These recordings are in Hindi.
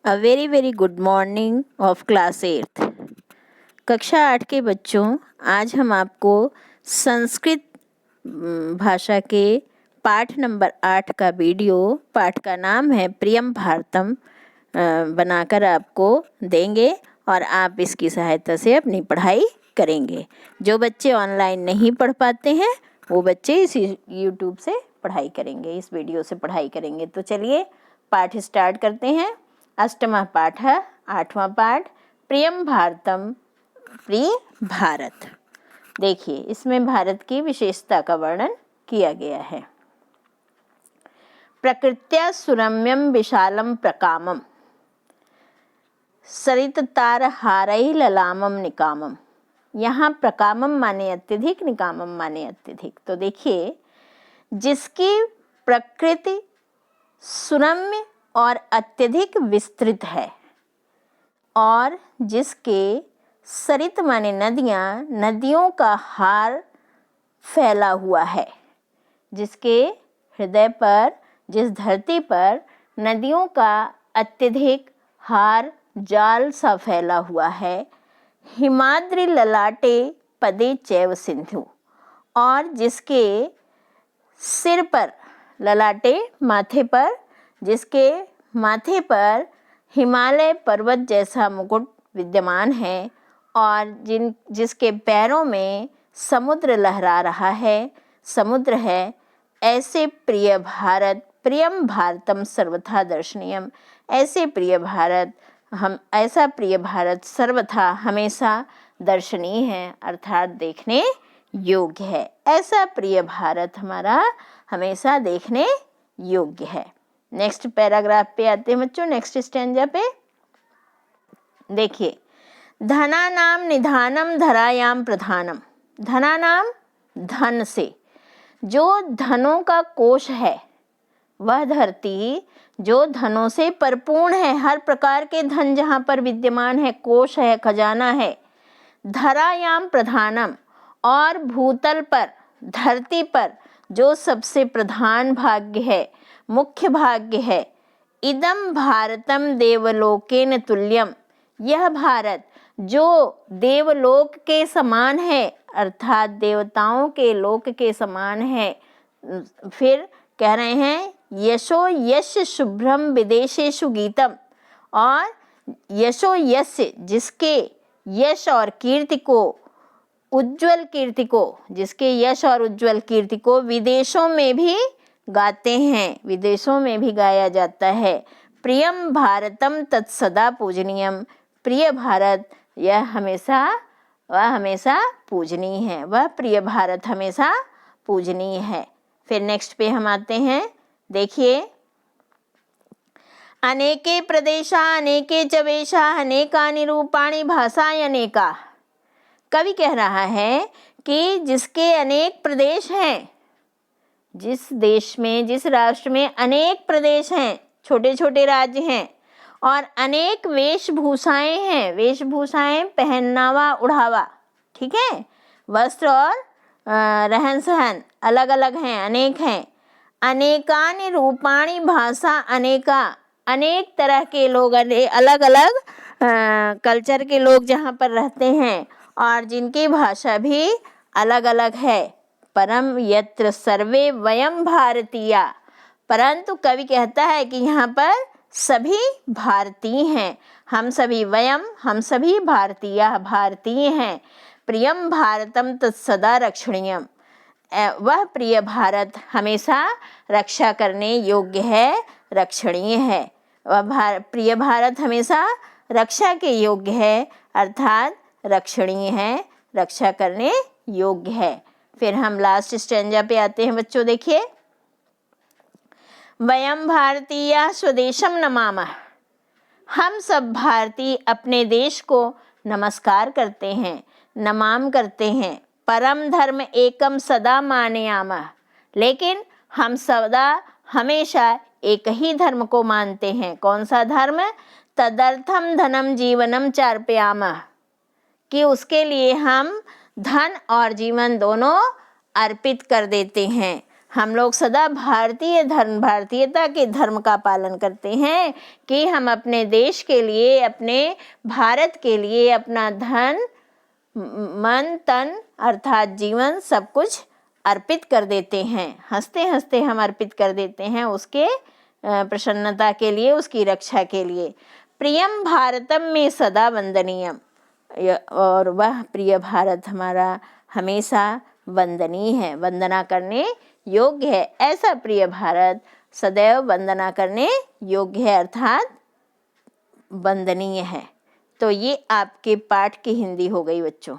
A very good morning of class 8th। कक्षा 8 के बच्चों, आज हम आपको संस्कृत भाषा के पाठ नंबर 8 का वीडियो, पाठ का नाम है प्रियम भारतम, बनाकर आपको देंगे और आप इसकी सहायता से अपनी पढ़ाई करेंगे। जो बच्चे ऑनलाइन नहीं पढ़ पाते हैं वो बच्चे इस यूट्यूब से पढ़ाई करेंगे, इस वीडियो से पढ़ाई करेंगे। तो चलिए पाठ स्टार्ट करते हैं। अष्टमा पाठ है, 8वां पाठ, प्रियम भारतम, प्रिय भारत। देखिए इसमें भारत की विशेषता का वर्णन किया गया है। प्रकृत्या सुरम्यम विशालम प्रकामम, सरिततार हारई ललामम निकामम। यहाँ प्रकामम माने अत्यधिक, निकामम माने अत्यधिक। तो देखिए, जिसकी प्रकृति सुरम्य और अत्यधिक विस्तृत है और जिसके सरित माने नदियाँ, नदियों का हार फैला हुआ है, जिसके हृदय पर, जिस धरती पर नदियों का अत्यधिक हार जाल सा फैला हुआ है। हिमाद्रि ललाटे पदे चैव सिंधु, और जिसके सिर पर, ललाटे माथे पर, जिसके माथे पर हिमालय पर्वत जैसा मुकुट विद्यमान है और जिसके पैरों में समुद्र लहरा रहा है, समुद्र है, ऐसे प्रिय भारत, प्रियम भारतम सर्वथा दर्शनीयम। ऐसा प्रिय भारत सर्वथा हमेशा दर्शनीय है, अर्थात देखने योग्य है। ऐसा प्रिय भारत हमारा हमेशा देखने योग्य है। नेक्स्ट पैराग्राफ पे आते हैं बच्चों, नेक्स्ट स्टैंजा पे। देखिए, धनानाम निधानम धरायाम प्रधानम। धनानाम धन से, जो धनों का कोश है, वह धरती जो धनों से परिपूर्ण है, हर प्रकार के धन जहाँ पर विद्यमान है, कोश है, खजाना है। धरायाम प्रधानम, और भूतल पर, धरती पर जो सबसे प्रधान भाग्य है, मुख्य भाग्य है। इदम भारतम देवलोकेन तुल्यम, यह भारत जो देवलोक के समान है, अर्थात देवताओं के लोक के समान है। फिर कह रहे हैं यशो यश शुभ्रम विदेशेषु गीतम, और यशो यश, जिसके यश और कीर्ति को, उज्ज्वल कीर्ति को, जिसके यश और उज्ज्वल कीर्ति को विदेशों में भी गाते हैं, विदेशों में भी गाया जाता है। प्रियम भारतम तत्सदा पूजनीयम, प्रिय भारत वह हमेशा पूजनीय है, वह प्रिय भारत हमेशा पूजनीय है। फिर नेक्स्ट पे हम आते हैं। देखिए, अनेके प्रदेशा अनेके च वेशा अनेकानि रूपाणि भाषाय अनेका। कवि कह रहा है कि जिसके अनेक प्रदेश हैं, जिस देश में, जिस राष्ट्र में अनेक प्रदेश हैं, छोटे छोटे राज्य हैं, और अनेक वेशभूषाएं हैं। वेशभूषाएं पहनावा ओढ़ावा, ठीक है, वस्त्र और रहन सहन अलग अलग हैं, अनेक हैं। अनेकानि रूपाणि भाषा अनेका, अनेक तरह के लोग, अलग अलग कल्चर के लोग जहाँ पर रहते हैं और जिनकी भाषा भी अलग अलग है। परम यत्र सर्वे वयम भारतीया, परंतु कवि कहता है कि यहाँ पर सभी भारतीय हैं, हम सभी वयम, हम सभी भारतीय हैं। प्रियम भारतम तत्सदा रक्षणीयम, वह प्रिय भारत हमेशा रक्षा करने योग्य है, रक्षणीय है। वह प्रिय भारत हमेशा रक्षा के योग्य है, अर्थात रक्षणीय है, रक्षा करने योग्य है। फिर हम लास्ट स्टैंजा पे आते हैं बच्चों। देखिए, वयम भारतीया स्वदेशम नमामः, हम सब भारतीय अपने देश को नमस्कार करते हैं, नमाम करते हैं। परम धर्म एकम सदा मानयामः, लेकिन हम सदा हमेशा एक ही धर्म को मानते हैं। कौन सा धर्म? तदर्थम धनम जीवनम चार्पयामः, कि उसके लिए हम धन और जीवन दोनों अर्पित कर देते हैं। हम लोग सदा भारतीयता के धर्म का पालन करते हैं कि हम अपने देश के लिए, अपने भारत के लिए अपना धन, मन, तन अर्थात जीवन सब कुछ अर्पित कर देते हैं। हंसते हंसते हम अर्पित कर देते हैं उसके प्रसन्नता के लिए, उसकी रक्षा के लिए। प्रियम भारतम में सदा वंदनीयम, और वह प्रिय भारत हमारा हमेशा वंदनीय है, वंदना करने योग्य है। ऐसा प्रिय भारत सदैव वंदना करने योग्य है अर्थात वंदनीय है। तो ये आपके पाठ की हिंदी हो गई बच्चों।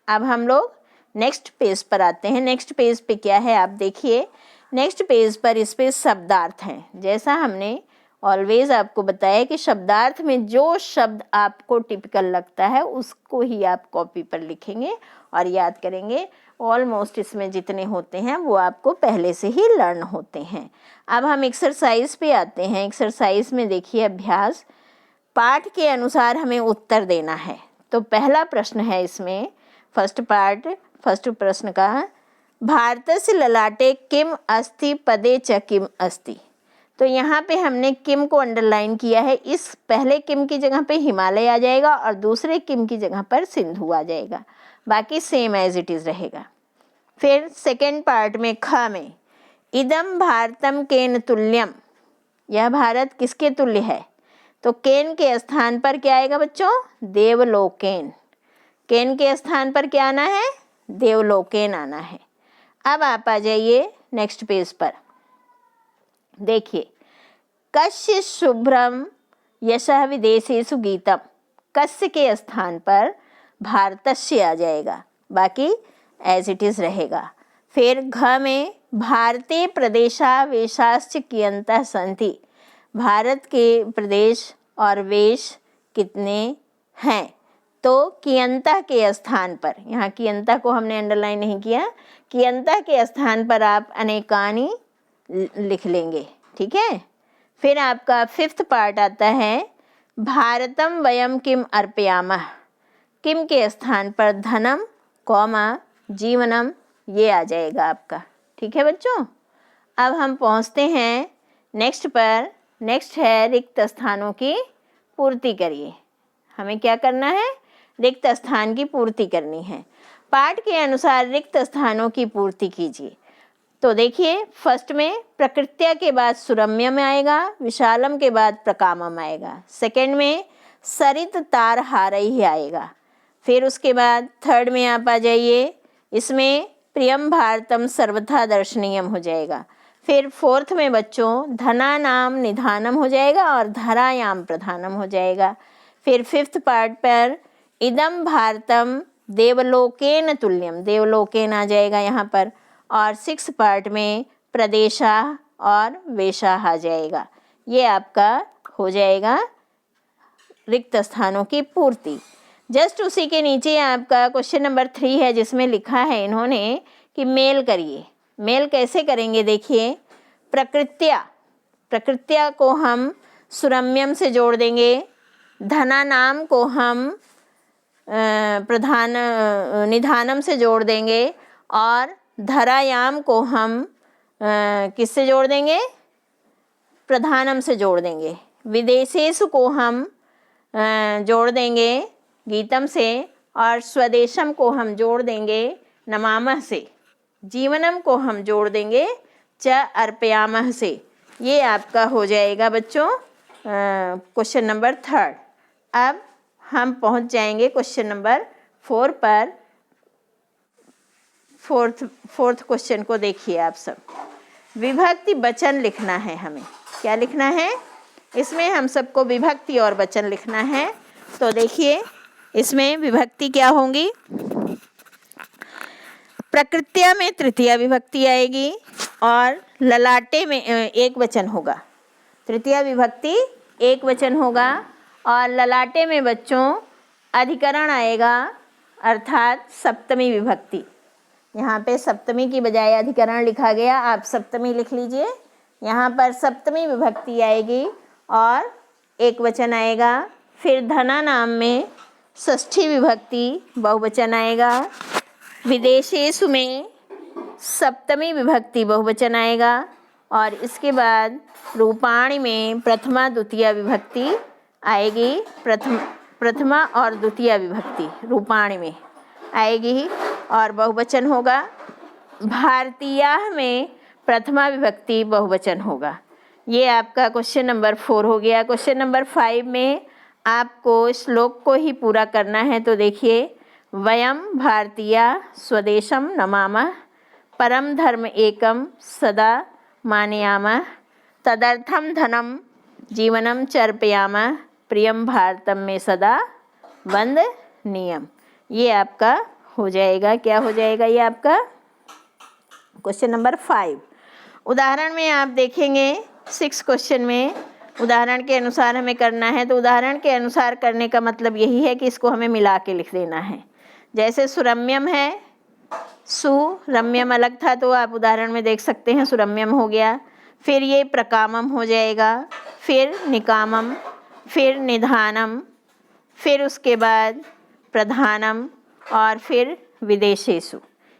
अब हम लोग नेक्स्ट पेज पर आते हैं। नेक्स्ट पेज पे क्या है आप देखिए। नेक्स्ट पेज पर इस पे शब्दार्थ हैं। जैसा हमने ऑलवेज आपको बताया कि शब्दार्थ में जो शब्द आपको टिपिकल लगता है उसको ही आप कॉपी पर लिखेंगे और याद करेंगे। ऑलमोस्ट इसमें जितने होते हैं वो आपको पहले से ही लर्न होते हैं। अब हम एक्सरसाइज पे आते हैं। एक्सरसाइज में देखिए अभ्यास, पाठ के अनुसार हमें उत्तर देना है। तो पहला प्रश्न है इसमें, फर्स्ट प्रश्न का, भारतस्य ललाटे किम अस्ति पदे च किम अस्ति। तो यहाँ पे हमने किम को अंडरलाइन किया है। इस पहले किम की जगह पे हिमालय आ जाएगा और दूसरे किम की जगह पर सिंधु आ जाएगा, बाकी सेम एज इट इज़ रहेगा। फिर सेकेंड पार्ट में ख में, इदम भारतम केन तुल्यम, यह भारत किसके तुल्य है। तो केन के स्थान पर क्या आएगा बच्चों, देवलोकेन। केन के स्थान पर क्या आना है, देवलोकेन आना है। अब आप आ जाइए नेक्स्ट पेज पर। देखिए, कस्य शुभ्रम यशः विदेशेषु गीतम, कस्य के स्थान पर भारतस्य आ जाएगा, बाकी एज इट इज़ रहेगा। फिर घ में, भारते प्रदेशा वेशाश्च कियन्तः सन्ति, भारत के प्रदेश और वेश कितने हैं। तो कियन्तः के स्थान पर, यहाँ कियन्तः को हमने अंडरलाइन नहीं किया, कियन्तः के स्थान पर आप अनेकानी लिख लेंगे, ठीक है। फिर आपका फिफ्थ पार्ट आता है, भारतम वयम किम अर्पयामः, किम के स्थान पर धनम कौमा जीवनम, ये आ जाएगा आपका, ठीक है बच्चों। अब हम पहुंचते हैं नेक्स्ट पर। नेक्स्ट है रिक्त स्थानों की पूर्ति करिए। हमें क्या करना है, रिक्त स्थान की पूर्ति करनी है। पाठ के अनुसार रिक्त स्थानों की पूर्ति कीजिए। तो देखिए, फर्स्ट में प्रकृत्या के बाद सुरम्यम आएगा, विशालम के बाद प्रकामम आएगा। सेकंड में सरित तार हारई आएगा। फिर उसके बाद थर्ड में आप आ जाइए, इसमें प्रियम भारतम सर्वथा दर्शनीयम हो जाएगा। फिर फोर्थ में बच्चों धना नाम निधानम हो जाएगा और धरायाम प्रधानम हो जाएगा। फिर फिफ्थ पार्ट पर इदम भारतम देवलोकेन तुल्यम, देवलोकेन आ जाएगा यहाँ पर। और सिक्स पार्ट में प्रदेशा और वेशा आ जाएगा। ये आपका हो जाएगा रिक्त स्थानों की पूर्ति। जस्ट उसी के नीचे आपका क्वेश्चन नंबर 3 है, जिसमें लिखा है इन्होंने कि मेल करिए। मेल कैसे करेंगे, देखिए, प्रकृत्या को हम सुरम्यम से जोड़ देंगे, धना नाम को हम निधानम से जोड़ देंगे और धरायाम को हम किससे जोड़ देंगे, प्रधानम से जोड़ देंगे। विदेशेषु को हम जोड़ देंगे गीतम से और स्वदेशम को हम जोड़ देंगे नमामः से। जीवनम को हम जोड़ देंगे च अर्पयामः से। ये आपका हो जाएगा बच्चों क्वेश्चन नंबर 3। अब हम पहुंच जाएंगे क्वेश्चन नंबर 4 पर। फोर्थ क्वेश्चन को देखिए आप सब। विभक्ति वचन लिखना है हमें। क्या लिखना है, इसमें हम सबको विभक्ति और वचन लिखना है। तो देखिए, इसमें विभक्ति क्या होंगी, प्रकृत्या में तृतीया विभक्ति आएगी और ललाटे में एक वचन होगा। तृतीया विभक्ति एक वचन होगा और ललाटे में बच्चों अधिकरण आएगा अर्थात सप्तमी विभक्ति। यहाँ पे सप्तमी की बजाय अधिकरण लिखा गया, आप सप्तमी लिख लीजिए। यहाँ पर सप्तमी विभक्ति आएगी और एक वचन आएगा। फिर धना नाम में षष्ठी विभक्ति बहुवचन आएगा। विदेशेषु में सप्तमी विभक्ति बहुवचन आएगा और इसके बाद रूपाणी में प्रथमा द्वितीय विभक्ति आएगी। प्रथमा और द्वितीय विभक्ति रूपाणी में आएगी और बहुवचन होगा। भारतीयाः में प्रथमा विभक्ति बहुवचन होगा। ये आपका क्वेश्चन नंबर 4 हो गया। क्वेश्चन नंबर 5 में आपको श्लोक को ही पूरा करना है। तो देखिए, वयम भारतीया स्वदेशम नमामः, परम धर्म एकम सदा मानयामः, तदर्थम धनम जीवनम चर्पयामः, प्रियम भारतम में सदा वंदनीयम। ये आपका हो जाएगा। क्या हो जाएगा ये आपका क्वेश्चन नंबर 5। उदाहरण में आप देखेंगे 6 क्वेश्चन में उदाहरण के अनुसार हमें करना है। तो उदाहरण के अनुसार करने का मतलब यही है कि इसको हमें मिला के लिख देना है। जैसे सुरम्यम है, सुरम्यम अलग था तो आप उदाहरण में देख सकते हैं सुरम्यम हो गया। फिर ये प्रकामम हो जाएगा, फिर निकामम, फिर निधानम, फिर उसके बाद प्रधानम और फिर विदेशेषु।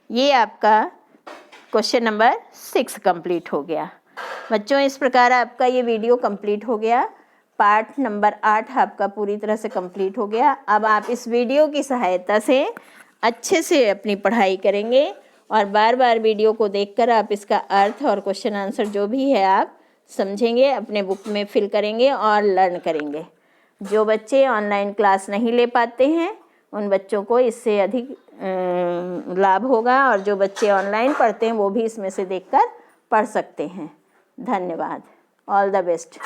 ये आपका क्वेश्चन नंबर 6 कंप्लीट हो गया। बच्चों, इस प्रकार आपका ये वीडियो कंप्लीट हो गया। पार्ट नंबर 8 आपका पूरी तरह से कंप्लीट हो गया। अब आप इस वीडियो की सहायता से अच्छे से अपनी पढ़ाई करेंगे और बार बार वीडियो को देखकर आप इसका अर्थ और क्वेश्चन आंसर जो भी है आप समझेंगे, अपने बुक में फिल करेंगे और लर्न करेंगे। जो बच्चे ऑनलाइन क्लास नहीं ले पाते हैं उन बच्चों को इससे अधिक लाभ होगा और जो बच्चे ऑनलाइन पढ़ते हैं वो भी इसमें से देखकर पढ़ सकते हैं। धन्यवाद। All the best.